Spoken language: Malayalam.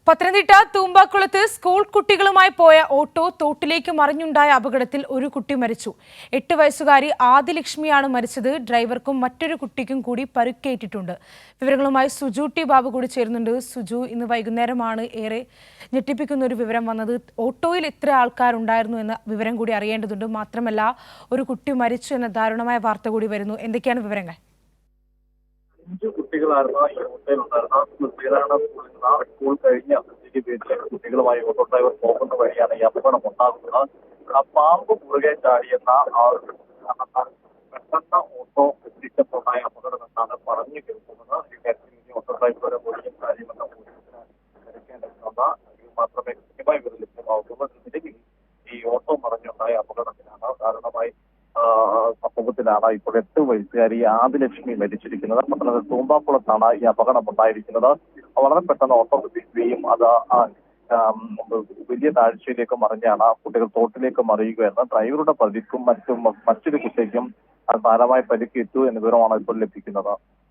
പത്തനംതിട്ട തൂമ്പാക്കുളത്ത് സ്കൂൾ കുട്ടികളുമായി പോയ ഓട്ടോ തോട്ടിലേക്ക് മറിഞ്ഞുണ്ടായ അപകടത്തിൽ ഒരു കുട്ടി മരിച്ചു. 8 വയസ്സുകാരി ആദിലക്ഷ്മിയാണ് മരിച്ചത്. ഡ്രൈവർക്കും മറ്റൊരു കുട്ടിക്കും കൂടി പരുക്കേറ്റിട്ടുണ്ട്. വിവരങ്ങളുമായി സുജു ടി ബാബു കൂടി ചേരുന്നുണ്ട്. സുജു, ഇന്ന് വൈകുന്നേരമാണ് ഏറെ ഞെട്ടിപ്പിക്കുന്ന ഒരു വിവരം വന്നത്. ഓട്ടോയിൽ എത്ര ആൾക്കാരുണ്ടായിരുന്നു എന്ന വിവരം കൂടി അറിയേണ്ടതുണ്ട്. മാത്രമല്ല, ഒരു കുട്ടി മരിച്ചു എന്ന ദാരുണമായ വാർത്ത കൂടി വരുന്നു. എന്തൊക്കെയാണ് വിവരങ്ങൾ? 5 കുട്ടികളായിരുന്നു ഈ ഓട്ടോയിലുണ്ടായിരുന്ന. സ്കൂൾ കഴിഞ്ഞ വീട്ടിലേക്ക് കുട്ടികളുമായി ഓട്ടോ ഡ്രൈവർ പോകുന്ന വഴിയാണ് ഈ അപകടം ഉണ്ടാകുന്നത്. പാമ്പ് മുറുകെ ചാടിയെന്ന പെട്ടെന്ന് ഓട്ടോ എത്തിച്ചപ്പോഴായ അപകടം എന്നാണ് പറഞ്ഞു കേൾക്കുന്നത്. ഈ കാര്യത്തിൽ ഇനി ഓട്ടോ ഡ്രൈവറുടെ മൊഴിയും കാര്യമെന്ന് എടുക്കേണ്ടതുണ്ട്. മാത്രമേ കൃത്യമായി ഇവർ ലഭ്യമാകുള്ളൂ. നിലവിൽ ഈ ഓട്ടോ മറിഞ്ഞുണ്ടായ അപകടത്തിലാണ് കാരണമായി സംഭവത്തിലാണ് ഇപ്പോൾ 8 വയസ്സുകാരി ആദിലക്ഷ്മി മരിച്ചിരിക്കുന്നത്. പത്തനംതിട്ട തൂമ്പാക്കുളത്താണ് ഈ അപകടം ഉണ്ടായിരിക്കുന്നത്. വളരെ പെട്ടെന്ന് ഓട്ടോ എത്തിക്കുകയും അത് വലിയ താഴ്ചയിലേക്ക് മറിഞ്ഞാണ് കുട്ടികൾ തോട്ടിലേക്ക് മറിയുകയായിരുന്നു. ഡ്രൈവറുടെ പരിക്കും മറ്റൊരു കുട്ടിക്കും സാരമായി പരിക്കേറ്റു എന്ന വിവരമാണ് ഇപ്പോൾ ലഭിക്കുന്നത്.